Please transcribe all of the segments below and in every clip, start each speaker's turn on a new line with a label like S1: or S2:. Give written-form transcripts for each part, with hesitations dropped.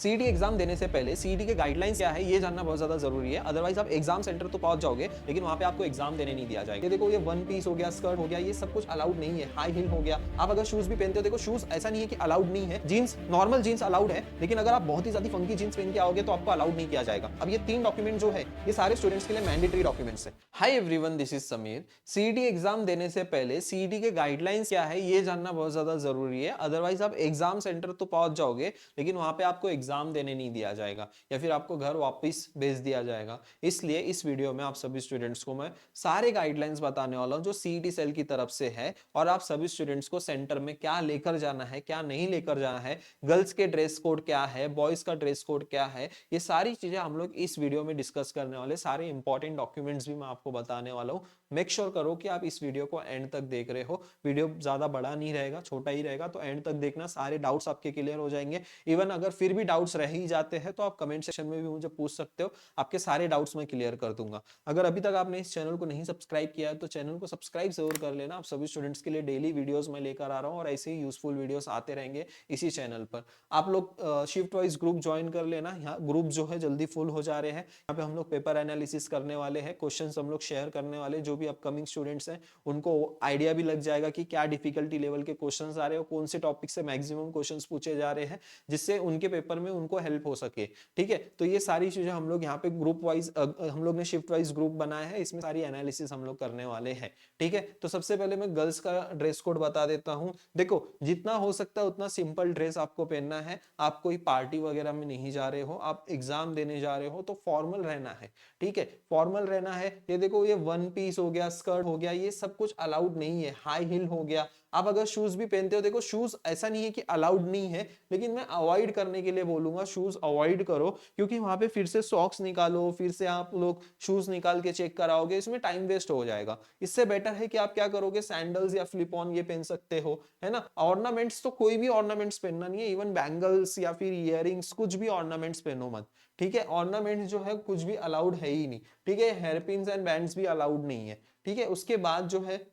S1: CET exam देने से पहले सीईटी के गाइडलाइंस क्या है ये जानना बहुत ज्यादा जरूरी है। अदरवाइज आप एग्जाम सेंटर तो पहुंच जाओगे लेकिन वहां पे आपको एग्जाम देने नहीं दिया जाएगा। ये देखो, ये वन पीस हो गया, स्कर्ट हो गया, ये सब कुछ अलाउड नहीं है। हाई हिल हो गया, आप अगर शूज भी पहनते हो, देखो शूज ऐसा नहीं है कि अलाउड नहीं है। जींस, नॉर्मल जींस अलाउड है, लेकिन अगर आप बहुत ही ज्यादा फंकी जींस पहन के आओगे तो आपको अलाउड नहीं किया जाएगा। अब ये 3 डॉक्यूमेंट जो है ये सारे स्टूडेंट्स के लिए मैंडेटरी डॉक्यूमेंट्स है। High everyone, this is Sameer. CET exam देने से पहले सीईटी के गाइडलाइंस क्या है ये जानना बहुत ज्यादा जरूरी है। अदरवाइज आप एग्जाम सेंटर तो पहुंच जाओगे लेकिन वहां पे आपको एग्जाम देने नहीं दिया जाएगा या फिर आपको घर वापस भेज दिया जाएगा। इसलिए इस वीडियो में आप सभी स्टूडेंट्स को मैं सारे गाइडलाइंस बताने वाला हूं जो सीईटी सेल की तरफ से है, और आप सभी स्टूडेंट्स को सेंटर में क्या लेकर जाना है, क्या नहीं लेकर जाना है, गर्ल्स के ड्रेस कोड क्या है, बॉयज का ड्रेस कोड क्या है, ये सारी चीजें हम लोग इस वीडियो में डिस्कस करने वाले। सारे इंपॉर्टेंट डॉक्यूमेंट्स भी मैं आपको बताने वाला हूं। मेक श्योर करो कि आप इस वीडियो को एंड तक देख रहे हो। वीडियो ज्यादा बड़ा नहीं रहेगा, छोटा ही रहेगा, तो एंड तक देखना, सारे डाउट्स आपके क्लियर हो जाएंगे। इवन अगर फिर भी डाउट्स रह ही जाते हैं तो आप कमेंट सेक्शन में भी मुझे पूछ सकते हो, आपके सारे डाउट्स मैं क्लियर कर दूंगा। अगर अभी तक आपने इस चैनल को नहीं सब्सक्राइब किया है तो चैनल को सब्सक्राइब जरूर कर लेना। आप सभी स्टूडेंट्स के लिए डेली वीडियोस मैं लेकर आ रहा हूं और ऐसे ही यूजफुल वीडियोस आते रहेंगे इसी चैनल पर। आप लोग शिफ्ट वाइज ग्रुप ज्वाइन कर लेना। यहाँ ग्रुप जो है जल्दी फुल हो जा रहे हैं। यहाँ पे हम लोग पेपर एनालिसिस करने वाले हैं, क्वेश्चंस हम लोग शेयर करने वाले। जो भी अपकमिंग स्टूडेंट्स हैं उनको आइडिया भी लग जाएगा कि क्या डिफिकल्टी लेवल के क्वेश्चंस आ रहे हैं, कौन से टॉपिक से मैक्सिमम क्वेश्चंस पूछे जा रहे हैं, जिससे उनके पेपर में उनको हेल्प हो सके। ठीक है, तो ये सारी चीजें हम लोग यहाँ पे ग्रुप वाइज, हम लोग ने शिफ्ट वाइज ग्रुप बनाया है, इसमें सारी एनालिसिस हम लोग करने वाले हैं। ठीक है, तो सबसे पहले मैं गर्ल्स का ड्रेस कोड बता देता हूँ। देखो, जितना हो सकता है उतना सिंपल ड्रेस आपको पहनना है। आप कोई पार्टी वगैरह में नहीं जा रहे हो, आप एग्जाम देने जा रहे हो, तो फॉर्मल रहना है। ठीक है, फॉर्मल रहना है। ये देखो, ये वन पीस हो गया, स्कर्ट हो गया, ये सब कुछ अलाउड नहीं है। हाई हिल हो गया, आप अगर शूज भी पहनते हो, देखो शूज ऐसा नहीं है कि अलाउड नहीं है, लेकिन मैं अवॉइड करने के लिए बोलूंगा, शूज अवॉइड करो, क्योंकि वहां पे फिर से सॉक्स निकालो, फिर से आप लोग शूज निकाल के चेक कराओगे, इसमें टाइम वेस्ट हो जाएगा। इससे बेटर है कि आप क्या करोगे, सैंडल्स या फ्लिप ऑन ये पहन सकते हो, है ना। ऑर्नामेंट्स तो कोई भी ऑर्नामेंट्स पहनना नहीं है, इवन बैंगल्स या फिर इयरिंग्स, कुछ भी ऑर्नामेंट्स पहनो मत। ठीक है, ऑर्नामेंट्स जो है कुछ भी अलाउड है ही नहीं। ठीक है, हेयर पिन्स एंड बैंड्स भी अलाउड नहीं है। ठीक है, उसके बाद जो है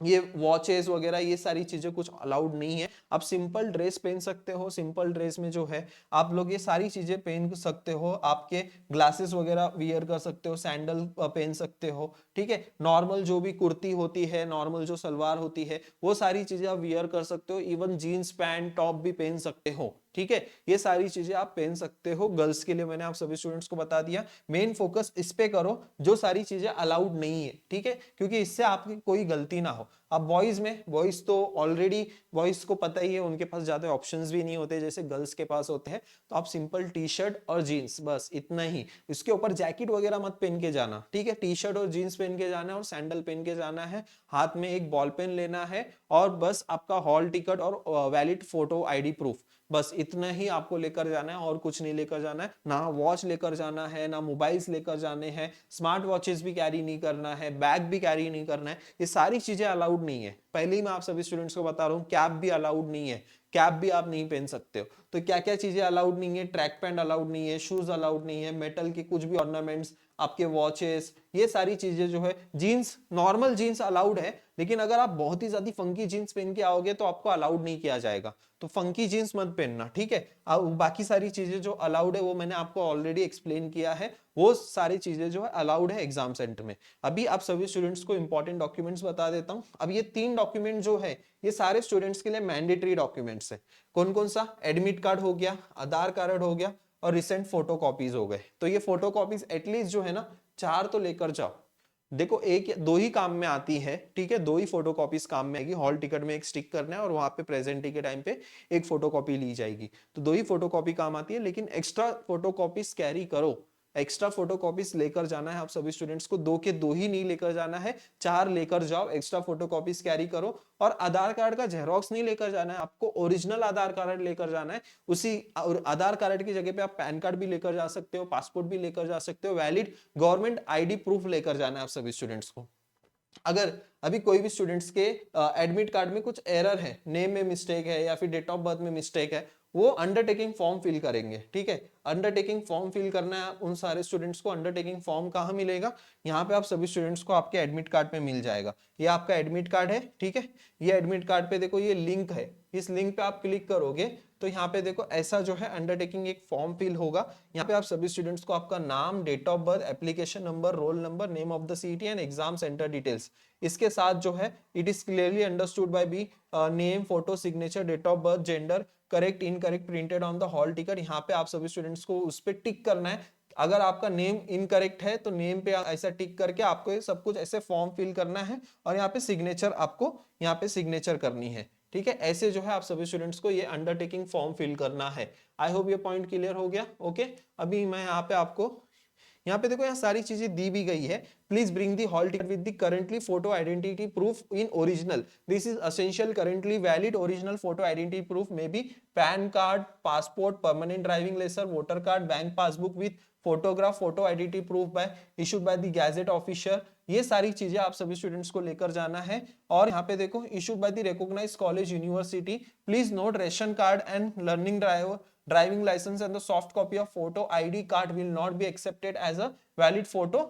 S1: ये वॉचेस वगैरह, ये सारी चीजें कुछ अलाउड नहीं है। आप सिंपल ड्रेस पहन सकते हो, सिंपल ड्रेस में जो है आप लोग ये सारी चीजें पहन सकते हो। आपके ग्लासेस वगैरह वियर कर सकते हो, सैंडल पहन सकते हो। ठीक है, नॉर्मल जो भी कुर्ती होती है, नॉर्मल जो सलवार होती है, वो सारी चीजें आप वियर कर सकते हो। इवन जीन्स पैंट टॉप भी पहन सकते हो। ठीक है, ये सारी चीजें आप पहन सकते हो। गर्ल्स के लिए मैंने आप सभी स्टूडेंट्स को बता दिया। मेन फोकस इस पे करो जो सारी चीजें अलाउड नहीं है। ठीक है, क्योंकि इससे आपकी कोई गलती ना हो। अब बॉयज में, बॉयज तो ऑलरेडी बॉयज को पता ही है, उनके पास ज्यादा ऑप्शंस भी नहीं होते जैसे गर्ल्स के पास होते हैं। तो आप सिंपल टी शर्ट और जीन्स, बस इतना ही। इसके ऊपर जैकेट वगैरह मत पहन के जाना। ठीक है, टी शर्ट और जीन्स पहन के जाना है और सैंडल पहन के जाना है। हाथ में एक बॉल पेन लेना है और बस आपका हॉल टिकट और वैलिड फोटो आईडी प्रूफ, बस इतना ही आपको लेकर जाना है और कुछ नहीं लेकर जाना है। ना वॉच लेकर जाना है, ना मोबाइल्स लेकर जाने हैं, स्मार्ट वॉचेस भी कैरी नहीं करना है, बैग भी कैरी नहीं करना है। ये सारी चीजें अलाउड नहीं है। पहले ही मैं आप सभी स्टूडेंट्स को बता रहा हूँ, कैप भी अलाउड नहीं है, कैप भी आप नहीं पहन सकते हो। तो क्या क्या चीजें अलाउड नहीं है, ट्रैक पैंट अलाउड नहीं है, शूज अलाउड नहीं है, मेटल के कुछ भी ऑर्नामेंट्स, आपके वॉचेस, ये सारी चीजें जो है। जीन्स, नॉर्मल जीन्स अलाउड है, लेकिन अगर आप बहुत ही ज्यादा फंकी जीन्स पहन के आओगे तो आपको अलाउड नहीं किया जाएगा। तो फंकी जीन्स मत पहनना। ठीक है, बाकी सारी चीजें जो अलाउड है वो मैंने आपको ऑलरेडी एक्सप्लेन किया है। वो सारी चीजें जो है अलाउड है एग्जाम सेंटर में। अभी आप सभी स्टूडेंट्स को इंपॉर्टेंट डॉक्यूमेंट्स बता देता हूं। अब ये 3 डॉक्यूमेंट जो है ये सारे स्टूडेंट्स के लिए मैंडेटरी डॉक्यूमेंट्स है। कौन कौन सा? एडमिट कार्ड हो गया, आधार कार्ड हो गया, और रिसेंट फोटो कॉपीज हो गए। तो ये फोटो कॉपीज एटलीस्ट जो है ना 4 तो लेकर जाओ। देखो, एक या दो ही काम में आती है। ठीक है, 2 ही फोटोकॉपीज काम में आएगी। हॉल टिकट में एक स्टिक करना है और वहां पे प्रेजेंटी के टाइम पे एक फोटोकॉपी ली जाएगी। तो 2 ही फोटोकॉपी काम आती है, लेकिन एक्स्ट्रा फोटोकॉपीज कैरी करो। एक्स्ट्रा फोटोकॉपीज लेकर जाना है आप सभी स्टूडेंट्स को। 2 के 2 ही नहीं लेकर जाना है, 4 लेकर जाओ। एक्स्ट्रा फोटोकॉपीज कैरी करो। और आधार कार्ड का जेरोक्स नहीं लेकर जाना है, आपको ओरिजिनल आधार कार्ड लेकर जाना है। उसी और आधार कार्ड की जगह पे आप पैन कार्ड भी लेकर जा सकते हो, पासपोर्ट भी लेकर जा सकते हो, वैलिड गवर्नमेंट आईडी प्रूफ लेकर जाना है आप सभी स्टूडेंट्स को। अगर अभी कोई भी स्टूडेंट्स के एडमिट कार्ड में कुछ एरर है, नेम में मिस्टेक है या फिर डेट ऑफ बर्थ में मिस्टेक है, वो अंडरटेकिंग फॉर्म फिल करेंगे। ठीक है, अंडरटेकिंग फॉर्म फिल करना है उन सारे स्टूडेंट्स को। अंडरटेकिंग फॉर्म कहाँ मिलेगा? यहाँ पे आप सभी स्टूडेंट्स को आपके एडमिट कार्ड पे मिल जाएगा। ये आपका एडमिट कार्ड है। ठीक है, ये एडमिट कार्ड पे देखो ये लिंक है, इस लिंक पे आप क्लिक करोगे तो यहाँ पे देखो ऐसा जो है अंडरटेकिंग एक फॉर्म फिल होगा। यहाँ पे आप सभी स्टूडेंट्स को आपका नाम, date of birth, application number, roll number, name of the city and exam centre details, इसके साथ जो है it is clearly understood by be name, photo, signature, date of birth, gender, correct, incorrect printed on the hall ticket. यहाँ पे आप सभी students को उस पर टिक करना है। अगर आपका नेम इनकरेक्ट है तो नेम पे ऐसा टिक करके आपको ये सब कुछ ऐसे फॉर्म फिल करना है और यहाँ पे सिग्नेचर आपको यहाँ पे सिग्नेचर करनी है। ठीक है, ऐसे जो है आप सभी स्टूडेंट्स को ये अंडरटेकिंग फॉर्म फिल करना है। आई होप ये पॉइंट क्लियर हो गया। ओके, अभी मैं यहाँ पे आपको यहाँ पे देखो यहाँ सारी चीजें दी भी गई है। Please bring the hall ticket with the currently photo identity proof in original, this is essential currently valid original photo identity proof may be pan card, passport, permanent driving licence, voter card, bank passbook with photograph, photo identity proof by issued by the gazette officer. ये सारी चीजें आप सभी students को लेकर जाना है। और यहाँ पे देखो issued by the recognised college university, please note ration card and learning driving license and the soft copy of photo ID card will not be accepted as a valid photo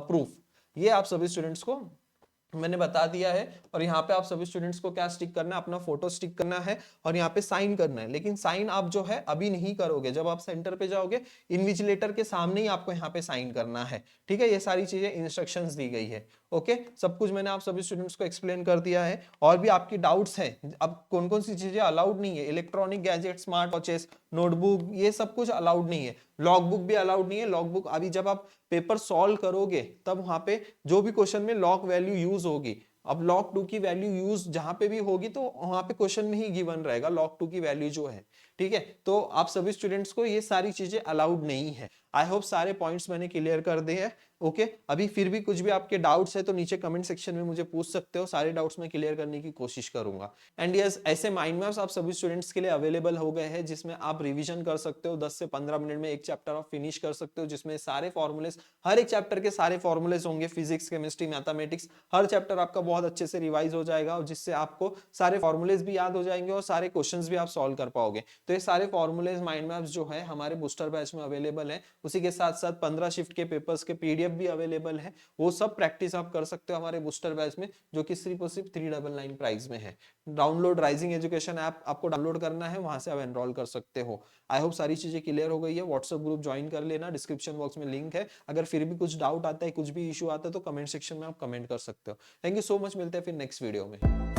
S1: proof। ये आप सभी students को मैंने बता दिया है। और यहाँ पे आप सभी स्टूडेंट्स को क्या स्टिक करना है, अपना फोटो स्टिक करना है और यहाँ पे साइन करना है। लेकिन साइन आप जो है अभी नहीं करोगे, जब आप सेंटर पे जाओगे इन्विजिलेटर के सामने ही आपको यहाँ पे साइन करना है। ठीक है, ये सारी चीजें इंस्ट्रक्शंस दी गई है। ओके, सब कुछ मैंने आप सभी स्टूडेंट्स को एक्सप्लेन कर दिया है। और भी आपकी डाउट्स हैं, अब कौन कौन सी चीजें अलाउड नहीं है, electronic gadget, smart watches, notebook, ये सब कुछ अलाउड नहीं है। लॉग बुक भी अलाउड नहीं है। लॉग बुक अभी जब आप पेपर सॉल्व करोगे तब वहां पे जो भी क्वेश्चन में लॉग वैल्यू यूज होगी, अब log 2 की वैल्यू यूज जहां पे भी होगी तो वहां पे क्वेश्चन में ही गिवन रहेगा log 2 की वैल्यू जो है। ठीक है, तो आप सभी स्टूडेंट्स को ये सारी चीजें अलाउड नहीं है। आई होप सारे पॉइंट्स मैंने क्लियर कर दिए हैं। ओके, अभी फिर भी कुछ भी आपके डाउट्स है तो नीचे कमेंट सेक्शन में मुझे पूछ सकते हो, सारे डाउट्स मैं क्लियर करने की कोशिश करूंगा। एंड यस, ऐसे माइंड मैप्स आप सभी स्टूडेंट्स के लिए अवेलेबल हो गए हैं जिसमें आप रिवीजन कर सकते हो, 10 से 15 मिनट में एक चैप्टर आप फिनिश कर सकते हो, जिसमें सारे फॉर्मूलेस, हर एक चैप्टर के सारे फॉर्मूलेस होंगे, फिजिक्स, केमिस्ट्री, मैथमेटिक्स, हर चैप्टर आपका बहुत अच्छे से रिवाइज हो जाएगा और जिससे आपको सारे फॉर्मूलेस भी याद हो जाएंगे और सारे क्वेश्चंस भी आप सॉल्व कर पाओगे। तो ये सारे फॉर्मूलेस, माइंड मैप्स जो है हमारे बूस्टर बैच में अवेलेबल है। उसी के साथ साथ 15 शिफ्ट के पेपर्स के पीडीएफ भी अवेलेबल है, वो सब प्रैक्टिस आप कर सकते हो हमारे बूस्टर बैच में, जो कि सिर्फ और सिर्फ 399 प्राइस में है। डाउनलोड राइजिंग एजुकेशन ऐप आपको डाउनलोड करना है, वहां से आप एनरोल कर सकते हो। आई होप सारी चीजें क्लियर हो गई है। व्हाट्सएप ग्रुप ज्वाइन कर लेना, डिस्क्रिप्शन बॉक्स में लिंक है। अगर फिर भी कुछ डाउट आता है, कुछ भी इशू आता है तो कमेंट सेक्शन में आप कमेंट कर सकते हो। थैंक यू सो मच, मिलते हैं फिर नेक्स्ट वीडियो में।